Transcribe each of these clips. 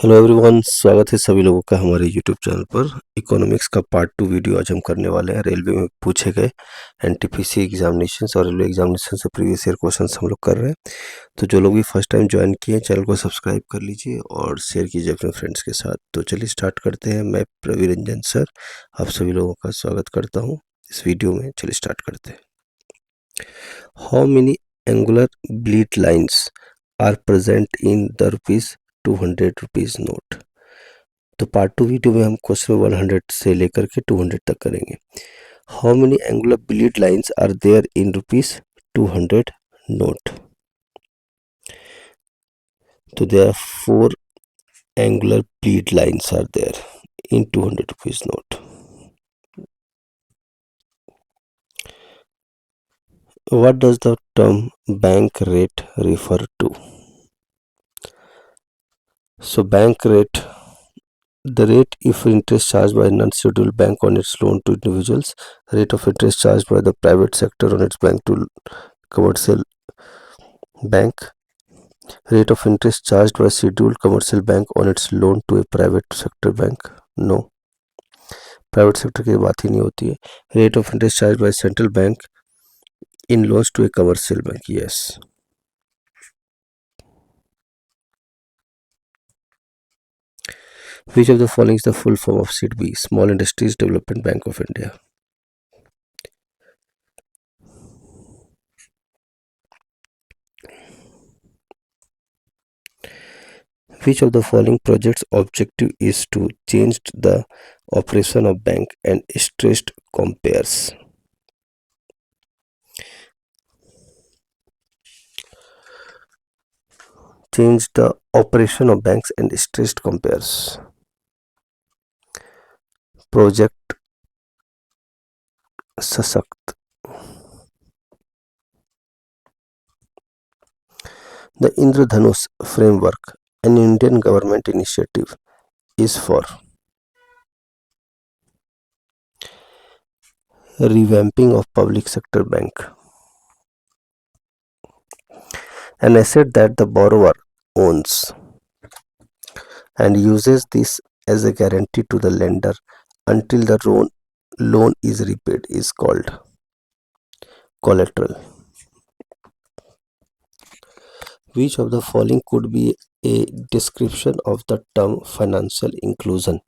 Hello everyone, स्वागत है सभी लोगों का हमारे यूट्यूब चैनल पर। इकोनॉमिक्स का पार्ट 2 वीडियो आज हम करने वाले हैं। रेलवे में पूछे गए एनटीपीसी एग्जामिनेशंस और रेलवे एग्जामिनेशन से प्रीवियस ईयर क्वेश्चंस हम लोग कर रहे हैं। तो जो लोग भी फर्स्ट टाइम ज्वाइन किए हैं, चैनल को सब्सक्राइब कर लीजिए और शेयर कीजिए अपने फ्रेंड्स के साथ। तो चलिए स्टार्ट करते हैं। मैं रवि रंजन सर आप सभी लोगों का स्वागत करता हूँ इस वीडियो में। चलिए स्टार्ट करते हैं। How many angular bleed lines are present in the ₹200 note. तो पार्ट 2 वीडियो में हम क्वेश्चन 100 से लेकर के 200 तक करेंगे। How many angular bleed lines are there in ₹200 note. तो there are 4 angular bleed lines are there in ₹200 note. What does the term bank rate refer to? So bank rate, the rate if interest charged by non-scheduled bank on its loan to individuals, rate of interest charged by the private sector on its bank to commercial bank, rate of interest charged by scheduled commercial bank on its loan to a private sector bank. No, private sector की बात ही नहीं होती है. Rate of interest charge by central bank in loans to a commercial bank. Yes. Which of the following is the full form of SIDB? Small Industries Development Bank of India. Which of the following projects objective is to change the operation of bank and stressed compares? Change the operation of banks and stressed compares. Project Sasakt. The Indradhanush framework, an Indian government initiative, is for revamping of public sector bank. An asset that the borrower owns and uses this as a guarantee to the lender until the loan is repaid is called collateral. Which of the following could be a description of the term financial inclusion?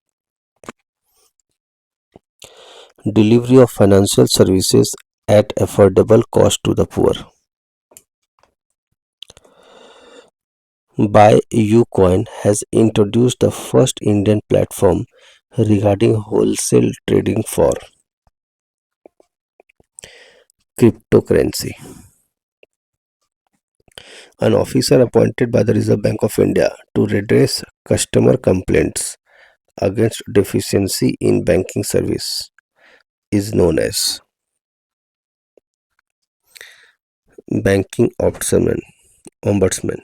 Delivery of financial services at affordable cost to the poor. Ucoin has introduced the first Indian platform regarding wholesale trading for cryptocurrency. An officer appointed by the Reserve Bank of India to redress customer complaints against deficiency in banking service is known as banking ombudsman.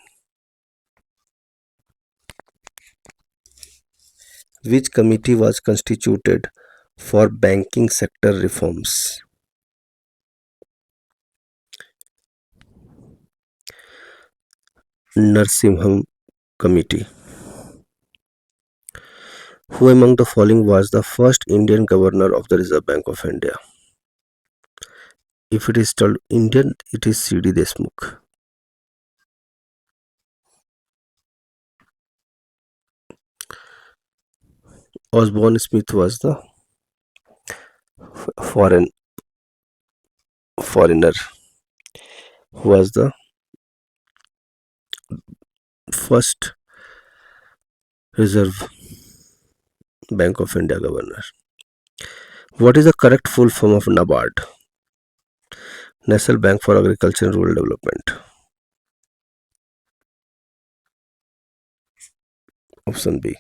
Which committee was constituted for banking sector reforms? Narsimham Committee. Who among the following was the first Indian governor of the Reserve Bank of India? If it is told Indian, it is C.D. Deshmukh. Osborne Smith was the foreigner who was the first Reserve Bank of India governor. What is the correct full form of NABARD? National Bank for Agriculture and Rural Development. Option B.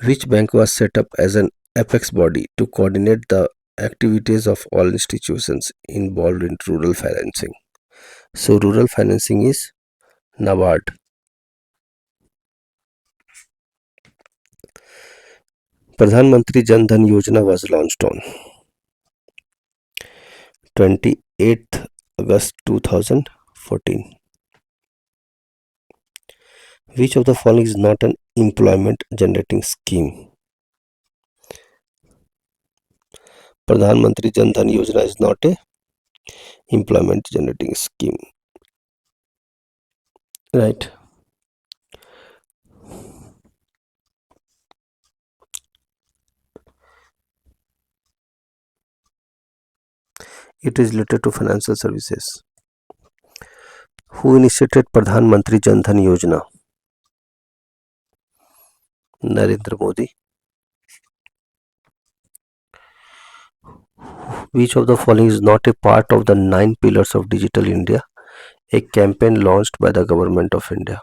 Which bank was set up as an apex body to coordinate the activities of all institutions involved in rural financing? So rural financing is NABARD. Pradhan Mantri Jan Dhan Yojana was launched on 28th August 2014. Which of the following is not an employment generating scheme? Pradhan Mantri Jan Dhan Yojana is not a employment generating scheme, right? It is related to financial services. Who initiated Pradhan Mantri Jan Dhan Yojana? Narendra Modi. Which of the following is not a part of the 9 pillars of Digital India, a campaign launched by the Government of India?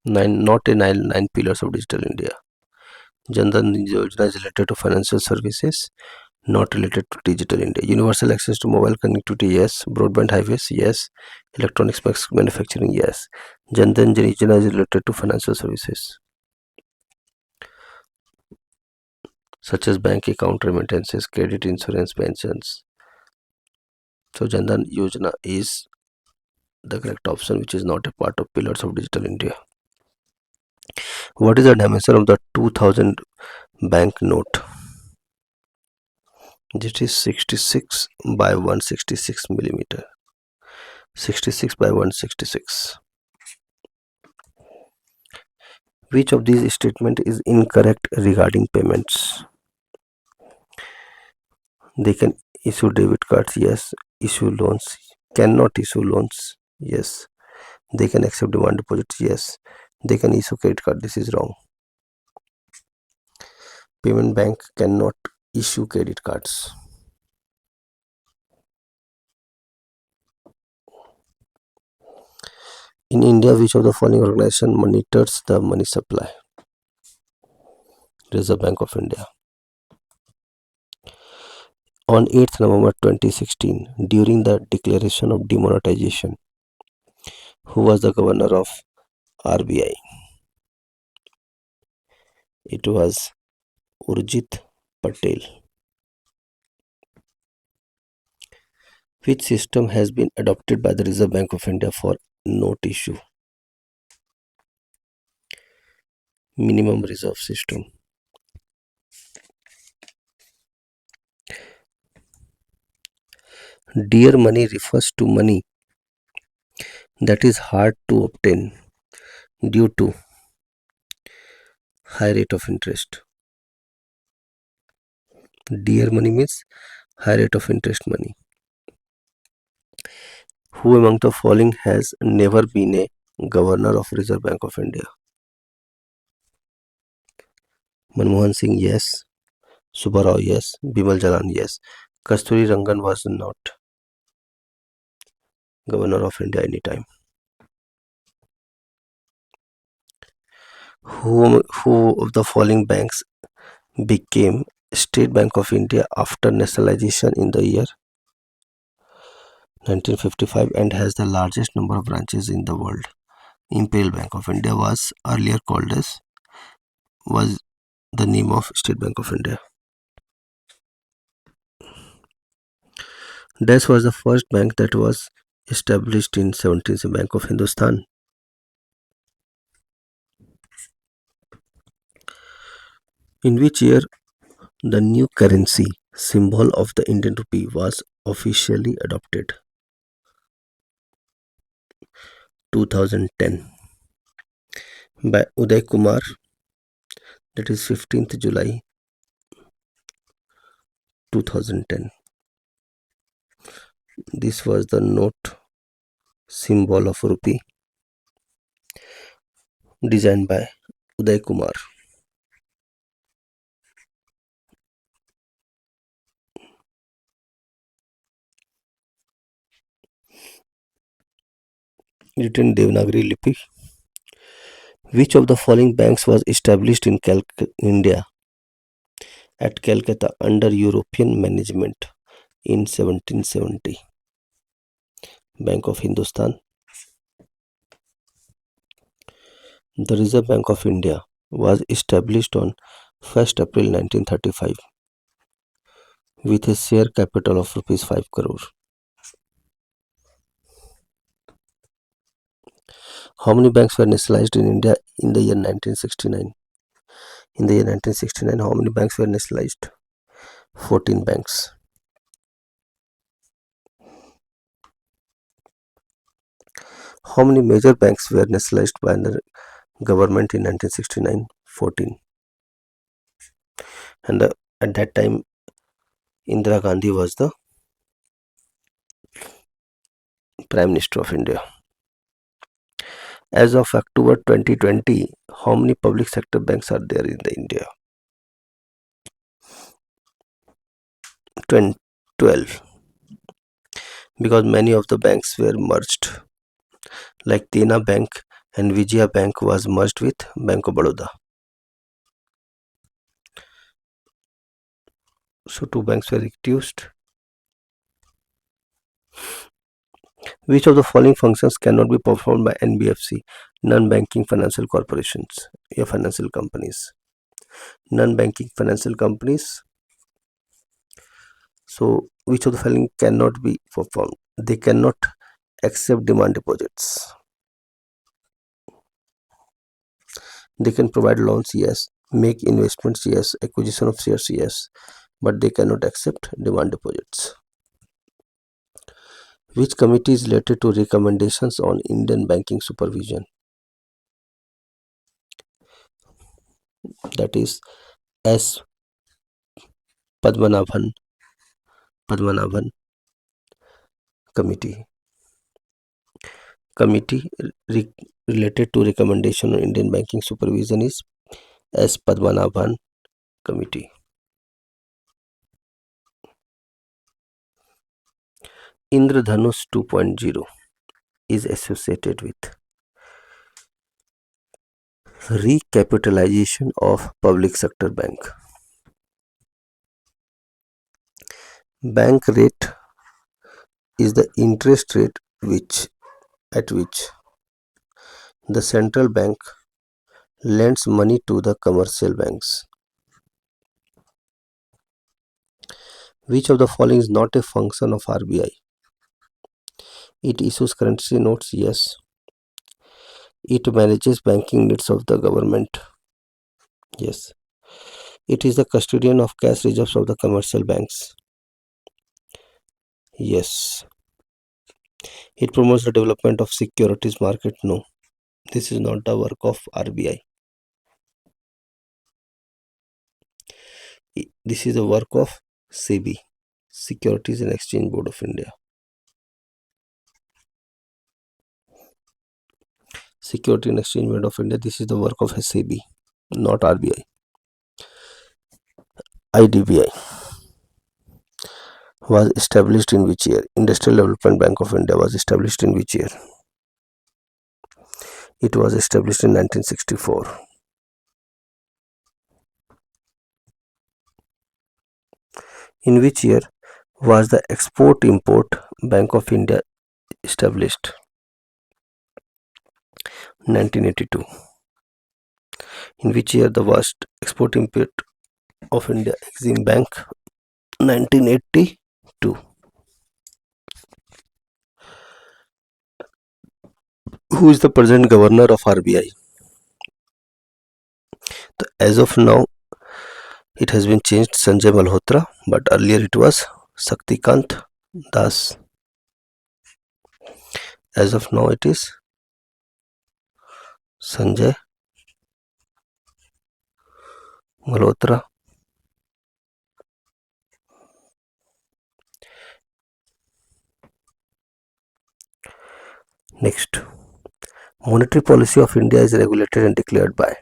Not a nine pillars of Digital India. Jan Dhan Yojana is related to financial services, not related to Digital India. Universal access to mobile connectivity, yes. Broadband highways, yes. Electronics manufacturing, yes. Jan Dhan Yojana is related to financial services, such as bank account remittances, credit, insurance, pensions. So Jan Dhan Yojana is the correct option, which is not a part of pillars of Digital India. What is the dimension of the 2000 bank note? This is 66 by 166 millimeter. 66 by 166. Which of these statement is incorrect regarding payments? They can issue debit cards, yes. Issue loans, cannot issue loans, yes. They can accept demand deposits, yes. They can issue credit card, this is wrong. Payment bank cannot issue credit cards. In India, which of the following organization monitors the money supply? Reserve Bank of India. On 8th November 2016, during the declaration of demonetization, who was the governor of RBI? It was Urjit Patel. Which system has been adopted by the Reserve Bank of India for note issue? Minimum reserve system. Dear money refers to money that is hard to obtain due to high rate of interest. Dear money means high rate of interest money. Who among the following has never been a governor of Reserve Bank of India? Manmohan Singh, yes. Subbarao, yes. Bimal Jalan, yes. Kasturi Rangan was not governor of India anytime. Who of the following banks became State Bank of India after nationalization in the year 1955 and has the largest number of branches in the world? Imperial Bank of India was earlier called as, was the name of State Bank of India. This was the first bank that was established in 17th Bank of Hindustan. In which year the new currency symbol of the Indian rupee was officially adopted? 2010 by Uday Kumar, that is 15th July 2010. This was the note symbol of rupee designed by Uday Kumar. Written Devanagari Lipi. Which of the following banks was established in India at Calcutta under European management in 1770? Bank of Hindustan. The Reserve Bank of India was established on 1st April 1935 with a share capital of rupees 5 crore. How many banks were nationalized in India in the year 1969? In the year 1969, how many banks were nationalized? 14 banks. How many major banks were nationalized by the government in 1969? 14. And at that time, Indira Gandhi was the Prime Minister of India. As of October 2020, how many public sector banks are there in India? 12. Because many of the banks were merged, like Dena Bank and Vijaya Bank was merged with Bank of Baroda. So 2 banks were reduced. Which of the following functions cannot be performed by NBFC, non-banking financial corporations, or financial companies? Non-banking financial companies. So which of the following cannot be performed? They cannot accept demand deposits. They can provide loans, yes. Make investments, yes. Acquisition of shares, yes. But they cannot accept demand deposits. Which committee is related to recommendations on Indian banking supervision? That is S. Padmanabhan committee. Committee related to recommendation on Indian banking supervision is S. Padmanabhan committee. Indradhanush 2.0 is associated with recapitalization of public sector bank. Bank rate is the interest rate at which the central bank lends money to the commercial banks. Which of the following is not a function of RBI? It issues currency notes, yes. It manages banking needs of the government, yes. It is the custodian of cash reserves of the commercial banks, yes. It promotes the development of securities market, no. This is not the work of RBI. This is the work of SEBI, Securities and Exchange Board of India. Security and Exchange Board of India, this is the work of SEBI, not RBI. IDBI was established in which year? Industrial Development Bank of India was established in which year? It was established in 1964. In which year was the Export-Import Bank of India established? 1982. In which year the was Export-Import of India Exim Bank? 1982. Who is the present governor of RBI? As of now, it has been changed Sanjay Malhotra, but earlier it was Shaktikant Das. As of now, it is Sanjay Malhotra. Next, monetary policy of India is regulated and declared by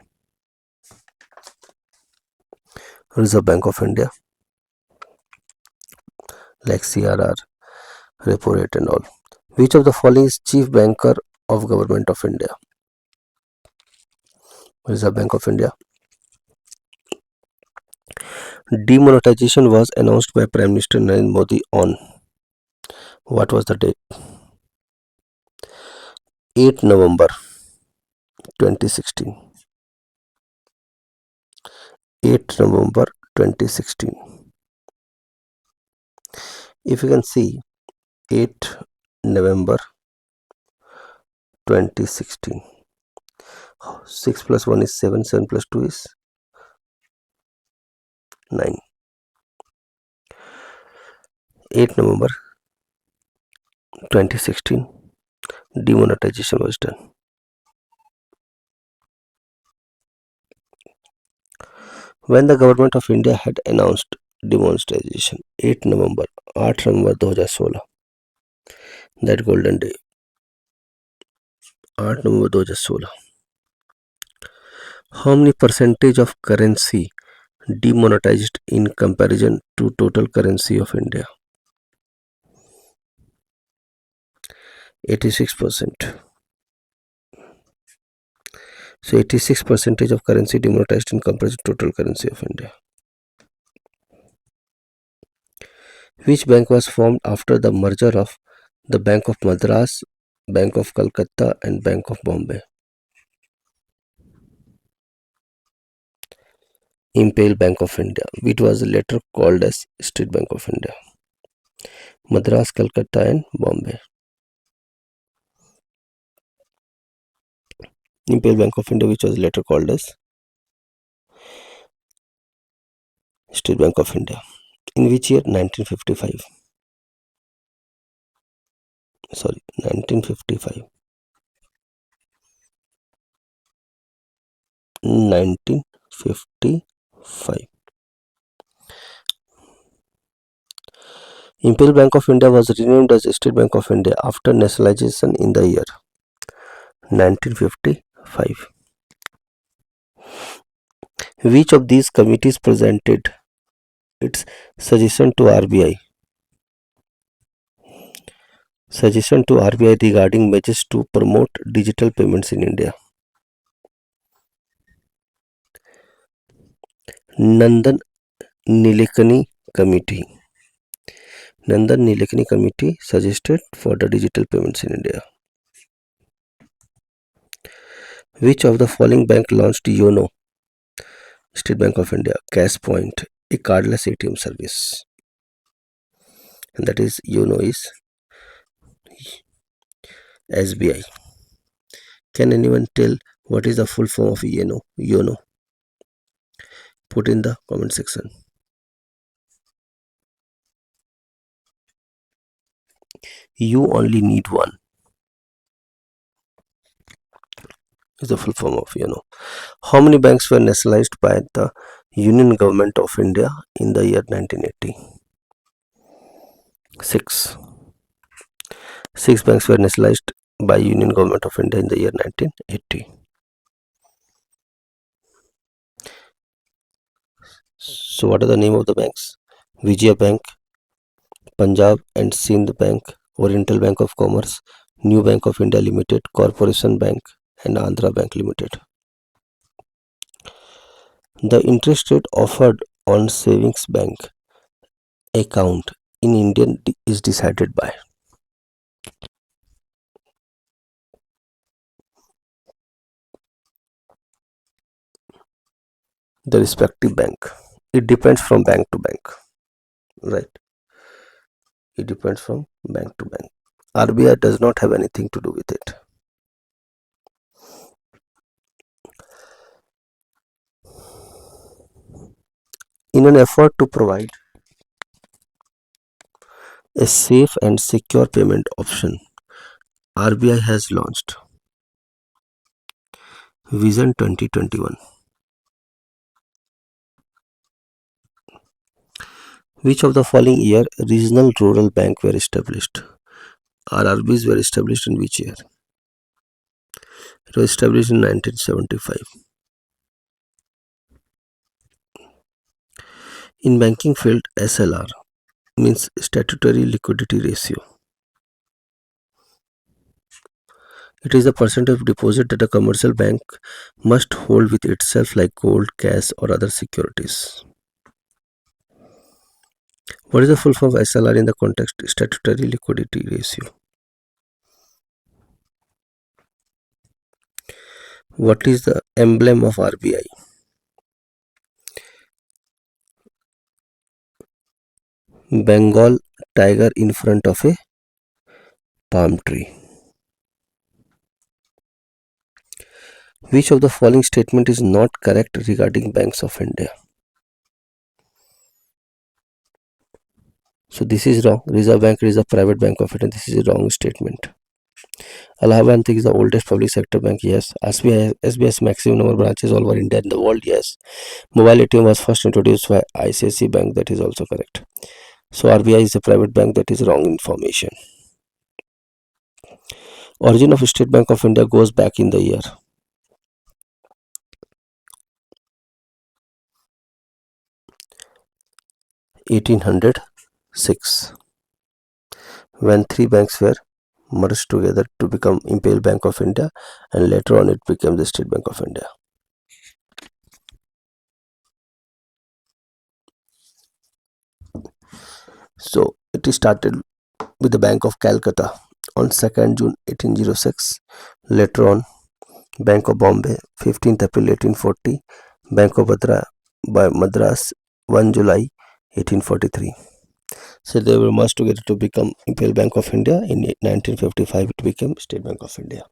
Reserve Bank of India, like CRR, repo rate and all. Which of the following is chief banker of Government of India? Reserve Bank of India. Demonetization was announced by Prime Minister Narendra Modi on what was the date? 8 November 2016. 8 November 2016. If you can see, 8 November 2016. 6 plus 1 is 7, 7 plus 2 is 9. 8 November 2016, demonetization was done. When the government of India had announced demonetization, 8 November 8 November 2016, that golden day, 8 November 2016, how many percentage of currency demonetized in comparison to total currency of India? 86%. So 86% of currency demonetized in comparison to total currency of India. Which bank was formed after the merger of the Bank of Madras, Bank of Calcutta and Bank of Bombay? Imperial Bank of India, which was later called as State Bank of India. Madras, Calcutta and Bombay. Imperial Bank of India, which was later called as State Bank of India. In which year? 1955. Sorry, 1955. 1955. Imperial Bank of India was renamed as State Bank of India after nationalization in the year 1955. Which of these committees presented its suggestion to RBI? Suggestion to RBI regarding measures to promote digital payments in India. Nandan Nilekani Committee. Nandan Nilekani Committee suggested for the digital payments in India. Which of the following bank launched YONO? State Bank of India. Cash Point, a cardless ATM service. And that is YONO is SBI. Can anyone tell what is the full form of YONO? YONO. Put in the comment section. You only need one is the full form of YONO. How many banks were nationalized by the Union Government of India in the year 1980? 6. 6 banks were nationalized by Union Government of India in the year 1980. So what are the name of the banks? Vijaya Bank, Punjab and Sindh Bank, Oriental Bank of Commerce, New Bank of India Limited, Corporation Bank and Andhra Bank Limited. The interest rate offered on savings bank account in India is decided by the respective bank. It depends from bank to bank, right? It depends from bank to bank. RBI does not have anything to do with it. In an effort to provide a safe and secure payment option, RBI has launched Vision 2021. Which of the following year regional rural bank were established? RRBs were established in which year? It was established in 1975. In banking field, SLR means statutory liquidity ratio. It is the percentage of deposit that a commercial bank must hold with itself like gold, cash or other securities. What is the full form of SLR in the context statutory liquidity ratio? What is the emblem of RBI? Bengal tiger in front of a palm tree. Which of the following statement is not correct regarding Banks of India? So this is wrong. Reserve Bank is a private bank of India. This is a wrong statement. Allahabad Bank is the oldest public sector bank. Yes. SBI's maximum number of branches all over India and the world. Yes. Mobile ATM was first introduced by ICICI Bank. That is also correct. So RBI is a private bank. That is wrong information. Origin of State Bank of India goes back in the year 1806, when three banks were merged together to become Imperial Bank of India, and later on it became the State Bank of India. So it started with the Bank of Calcutta on 2nd June 1806. Later on, Bank of Bombay 15th April 1840, Bank of Madras 1 July 1843. So they were merged together to become Imperial Bank of India. In 1955 it became State Bank of India.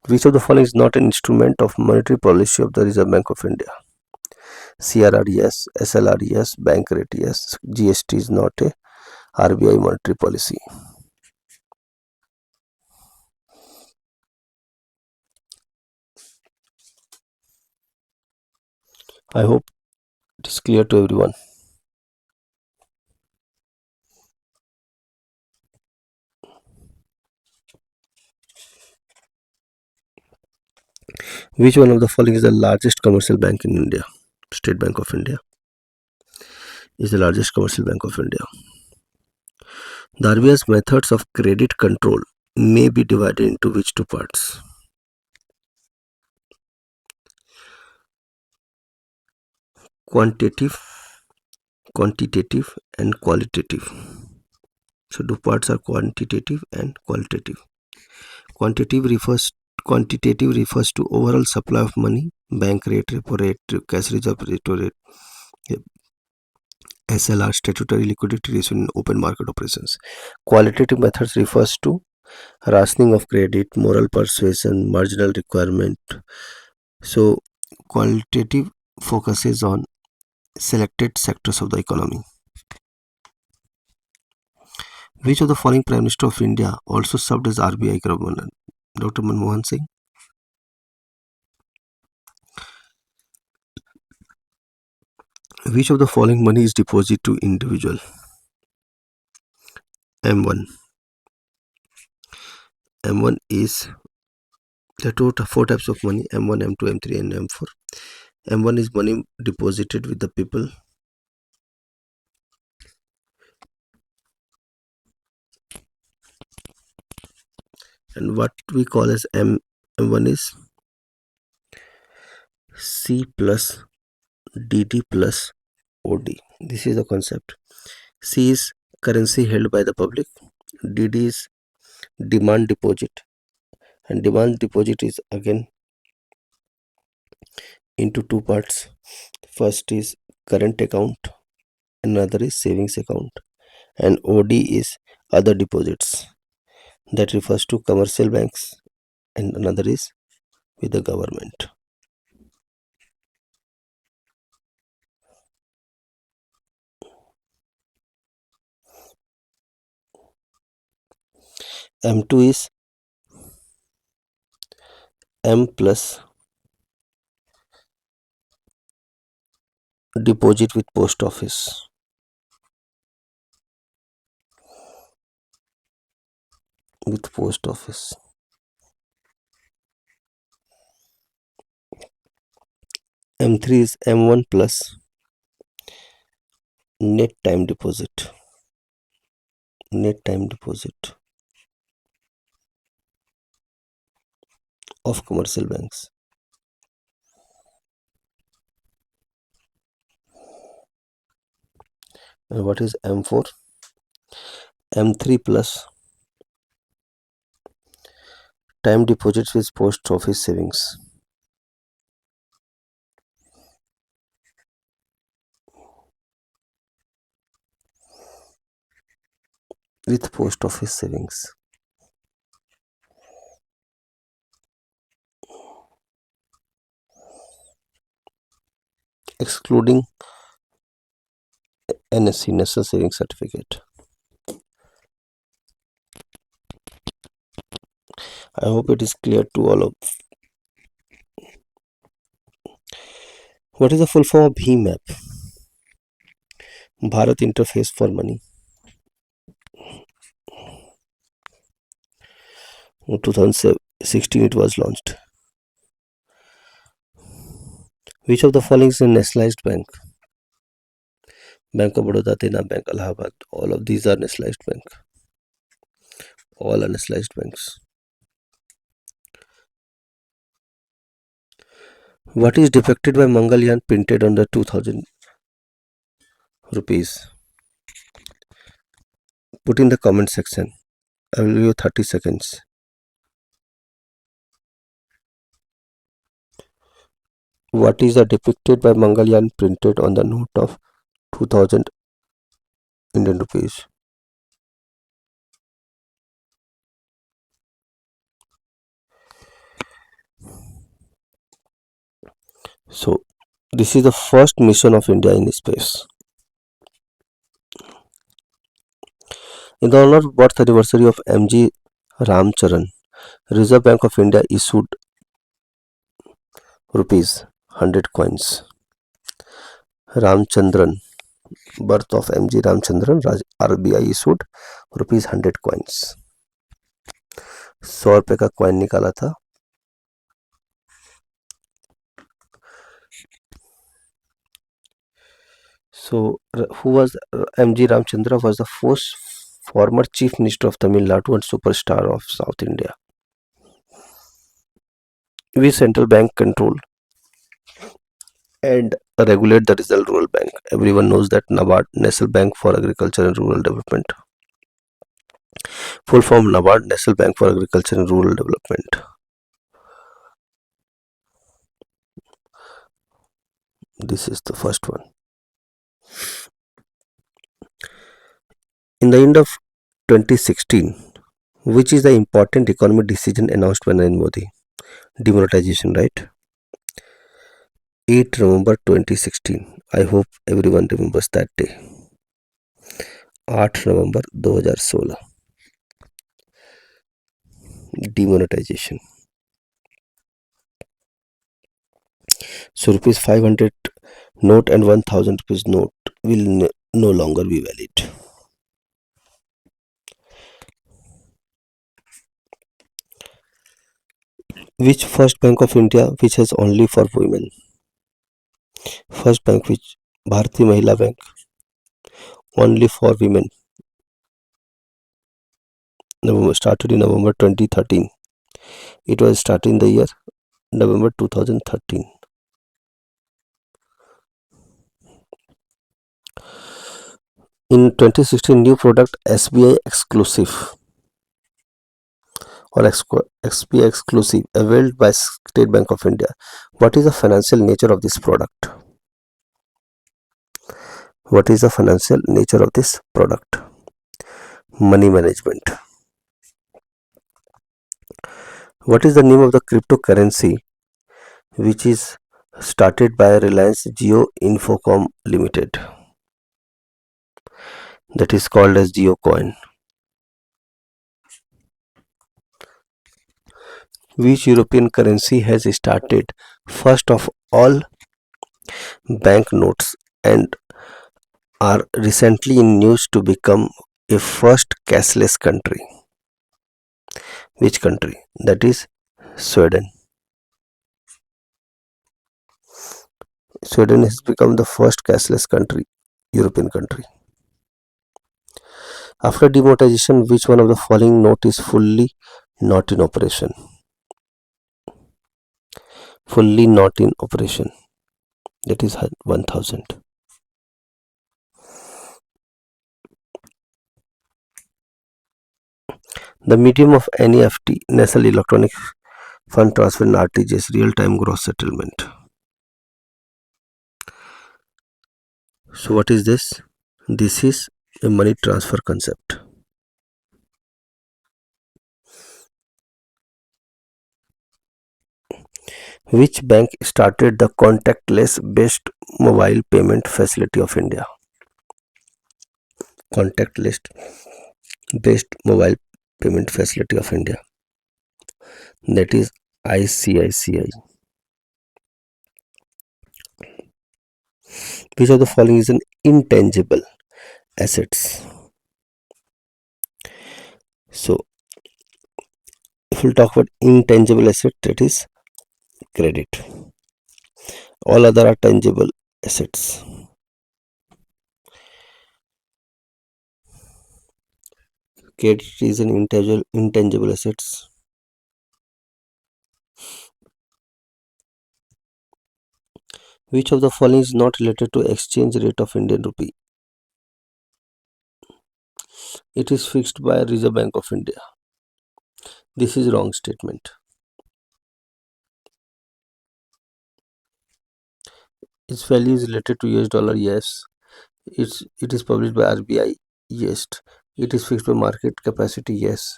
Which of the following is not an instrument of monetary policy of the Reserve Bank of India? CRR yes, SLR yes, bank rate yes, GST is not a RBI monetary policy. I hope it is clear to everyone. Which one of the following is the largest commercial bank in India? State Bank of India is the largest commercial bank of India. The RBI's methods of credit control may be divided into which two parts? Quantitative and qualitative. So two parts are quantitative and qualitative. Quantitative refers to overall supply of money, bank rate, repo rate, cash reserve rate, SLR, statutory liquidity ratio in open market operations. Qualitative methods refers to rationing of credit, moral persuasion, marginal requirement. So qualitative focuses on selected sectors of the economy. Which of the following Prime Minister of India also served as RBI governor? Dr. Manmohan Singh. Which of the following money is deposited to individual? M1. M1 is the total four types of money: M1, M2, M3 and M4. M1 is money deposited with the people. And what we call as M1 is C plus DD plus OD. This is the concept. C is currency held by the public. DD is demand deposit, and demand deposit is again into two parts. First is current account, another is savings account, and OD is other deposits. That refers to commercial banks, and another is with the government. M2 is M plus deposit with post office. With post office. M3 is M1 plus net time deposit. Net time deposit of commercial banks. And what is M4? M3 plus time deposits with post office savings. With post office savings. excluding NSC, National Savings Certificate. I hope it is clear to all of. What is the full form of BHIM app? Bharat Interface for Money. In 2016 it was launched. Which of the following is a nationalized bank? Bank of Baroda, Dena Bank, Allahabad. All of these are nationalized bank. All are nationalized banks. What is depicted by Mangalyaan printed on the 2000 rupees? Put in the comment section. I will give you 30 seconds. What is the depicted by Mangalyaan printed on the note of 2000 Indian rupees? So this is the first mission of India in space. In the honor of birth anniversary of M.G. Ramcharan, Reserve Bank of India issued rupees 100 coins. Ramchandran, birth of M.G. Ramchandran, RBI issued rupees 100 coins. 100 रुपये का coin निकाला था. So who was M.G. Ramchandra was the first former Chief Minister of Tamil Nadu and superstar of South India. We central bank control and regulate the Reserve Rural Bank. Everyone knows that NABARD, National Bank for Agriculture and Rural Development. Full form NABARD, National Bank for Agriculture and Rural Development. This is the first one. In the end of 2016, which is the important economic decision announced by Narendra Modi? Demonetization, right? 8 November 2016. I hope everyone remembers that day. 8 November 2016. Demonetization. So rupees 500 note and 1000 rupees note will no longer be valid. Which first bank of India which has only for women? First bank which Bharati Mahila Bank, only for women. Started in November 2013. It was started in the year November 2013. In 2016, new product SBI exclusive or SBI exclusive availed by State Bank of India. What is the financial nature of this product? What is the financial nature of this product? Money management. What is the name of the cryptocurrency which is started by Reliance Jio Infocom Limited? That is called as JioCoin. Which European currency has started first of all banknotes and are recently in news to become a first cashless country? Which country? That is Sweden. Sweden has become the first cashless country, European country. After demonetization, which one of the following note is fully not in operation? Fully not in operation. That is 1000. The medium of NEFT, National Electronic Fund Transfer, and RTGS, real-time gross settlement. So what is this? This is a money transfer concept. Which bank started the contactless based mobile payment facility of India? Contactless based mobile payment facility of India. That is ICICI. Which of the following is an intangible assets? So, if we'll talk about intangible asset, that is credit. All other are tangible assets. Credit is an intangible assets. Which of the following is not related to exchange rate of Indian rupee? It is fixed by Reserve Bank of India. This is wrong statement. Its value is related to US dollar. Yes. It is published by RBI. Yes. It is fixed by market capacity. Yes.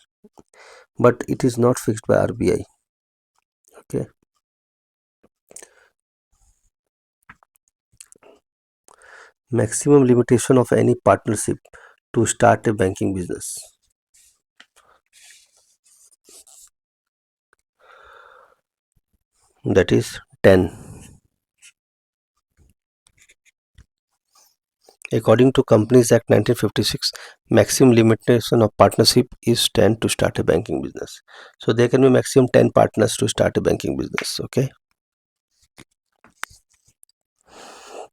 But it is not fixed by RBI. Okay. Maximum limitation of any partnership to start a banking business. That is 10. According to Companies Act 1956, maximum limitation of partnership is 10 to start a banking business. So there can be maximum 10 partners to start a banking business. Okay.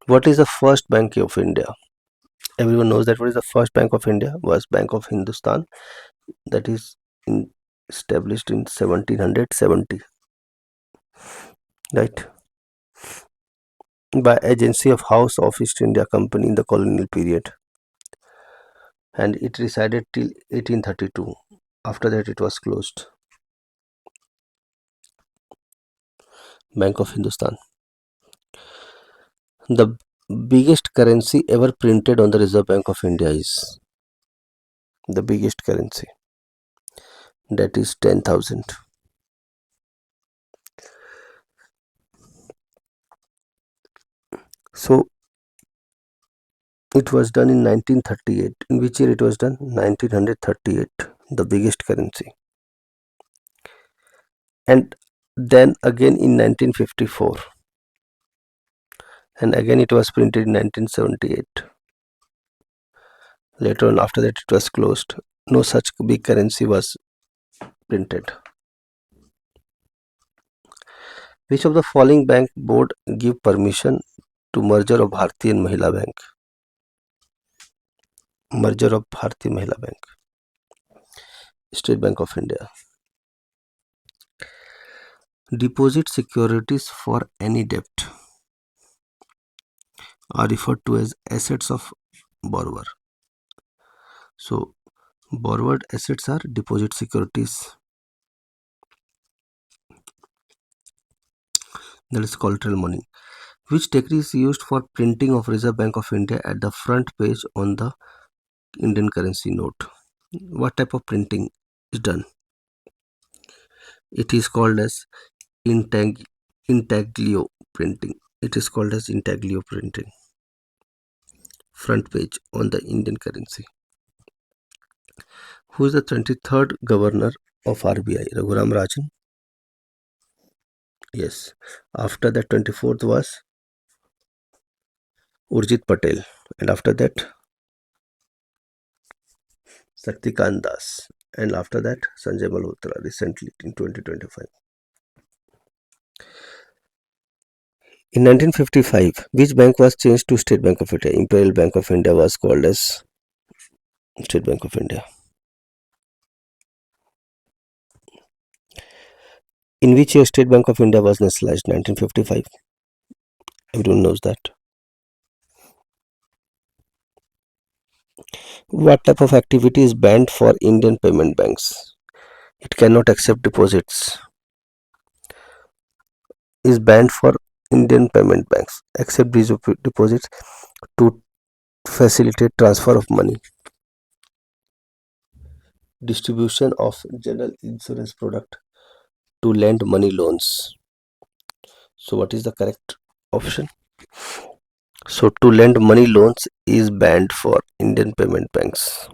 What is the first bank of India? Everyone knows that what is the first bank of India was Bank of Hindustan, that is established in 1770, right, by agency of House of East India Company in the colonial period, and it resided till 1832. After that it was closed. Bank of Hindustan. The biggest currency ever printed on the Reserve Bank of India is the biggest currency, that is 10,000. So it was done in 1938. In which year it was done? 1938. The biggest currency. And then again in 1954. And again it was printed in 1978. Later on, after that it was closed. No such big currency was printed. Which of the following bank board give permission to merger of Bharti and Mahila Bank? Merger of Bharti Mahila Bank. State Bank of India. Deposit securities for any debt are referred to as assets of borrower. So borrowed assets are deposit securities, that is collateral money. Which technique is used for printing of Reserve Bank of India at the front page on the Indian currency note? What type of printing is done? It is called as intaglio printing. It is called as intaglio printing. Front page on the Indian currency. Who is the 23rd governor of RBI? Raghuram Rajan. Yes. After that, 24th was Urjit Patel, and after that Shaktikant Das, and after that Sanjay Malhotra recently in 2025. In 1955, which bank was changed to State Bank of India? Imperial Bank of India was called as State Bank of India. In which year State Bank of India was nationalized? 1955. Everyone knows that. What type of activity is banned for Indian payment banks? It cannot accept deposits. Is banned for Indian payment banks accept these deposits to facilitate transfer of money, distribution of general insurance product, to lend money loans. So what is the correct option? So to lend money loans is banned for Indian payment banks.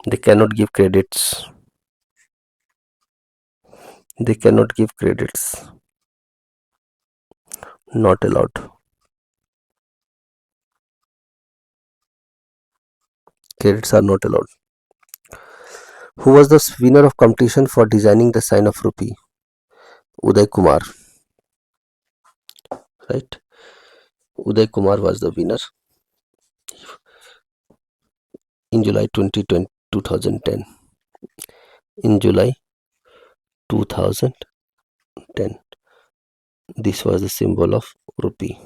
They cannot give credits. They cannot give credits. Not allowed. Credits are not allowed. Who was the winner of competition for designing the sign of rupee? Uday Kumar, right? Uday Kumar was the winner in July 2010. In July 2010, this was the symbol of rupee.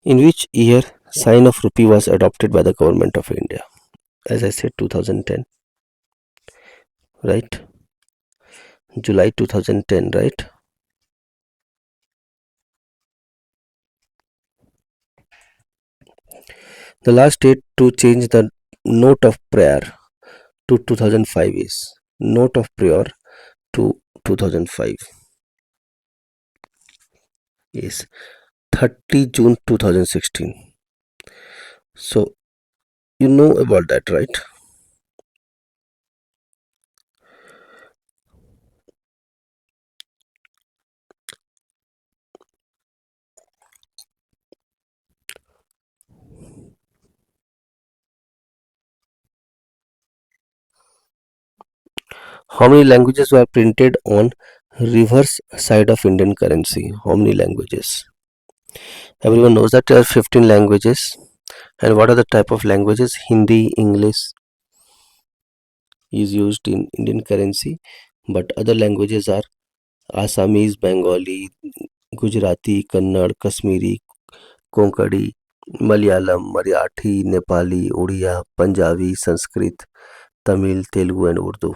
In which year sign of rupee was adopted by the government of India? As I said, 2010, right? July 2010, right? The last date to change the note of prayer to 2005 is note of prayer to 2005 is 30 June 2016. So you know about that, right? How many languages were printed on reverse side of Indian currency? How many languages? Everyone knows that there are 15 languages. And what are the type of languages? Hindi, English is used in Indian currency, but other languages are Assamese, Bengali, Gujarati, Kannada, Kashmiri, Konkani, Malayalam, Marathi, Nepali, Odia, Punjabi, Sanskrit, Tamil, Telugu and Urdu.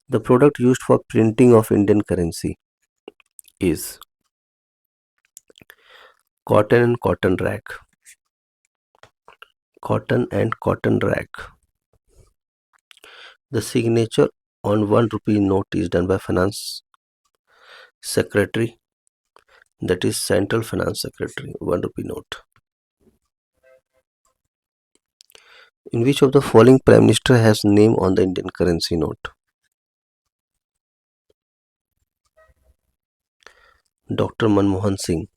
The product used for printing of Indian currency is cotton and cotton rag. Cotton and cotton rag. The signature on 1 rupee note is done by finance secretary, that is central finance secretary. 1 rupee note. In which of the following prime minister has name on the Indian currency note? Dr. Manmohan Singh.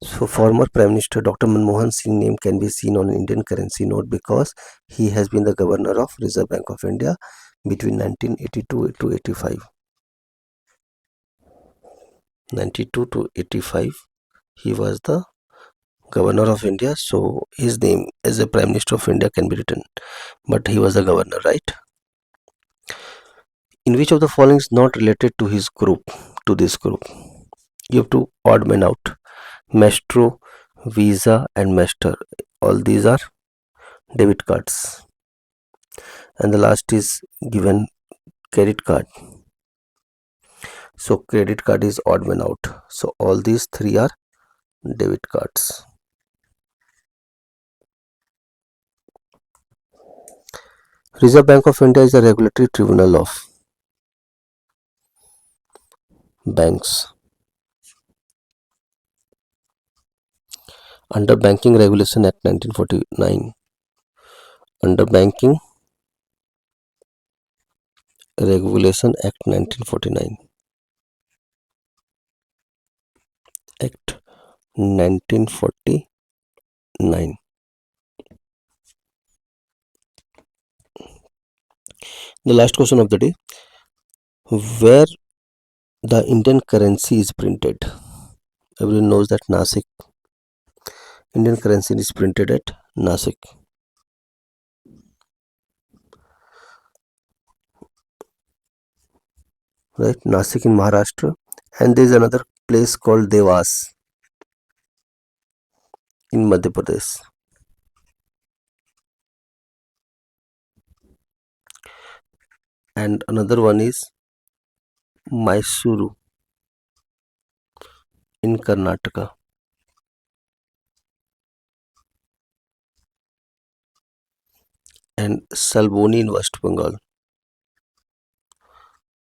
So former Prime Minister Dr. Manmohan Singh name can be seen on Indian currency note because he has been the governor of Reserve Bank of India between 1982 to 85. 92 to 85 he was the governor of India, so his name as a Prime Minister of India can be written, but he was the governor, right? In which of the following is not related to his group, to this group? You have to odd men out. Maestro, Visa and Master, all these are debit cards, and the last is given credit card. So credit card is odd man out, so all these three are debit cards. Reserve Bank of India is the regulatory tribunal of banks. Under Banking Regulation Act 1949, under Banking Regulation Act 1949, Act 1949. The last question of the day: where the Indian currency is printed? Everyone knows that Nasik. Indian currency is printed at Nasik. Right, Nasik in Maharashtra, and there is another place called Devas in Madhya Pradesh. And another one is Mysuru in Karnataka. And Salboni in West Bengal.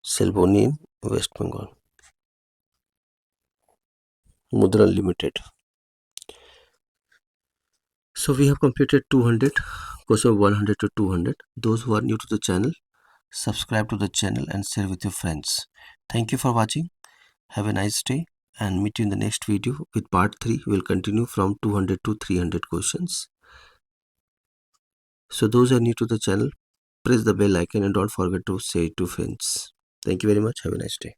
Salboni in West Bengal. Mudra Limited. So we have completed 200, question 100 to 200. Those who are new to the channel, subscribe to the channel and share with your friends. Thank you for watching. Have a nice day and meet you in the next video with part 3. We will continue from 200 to 300 questions. So those who are new to the channel, press the bell icon and don't forget to say it to friends. Thank you very much. Have a nice day.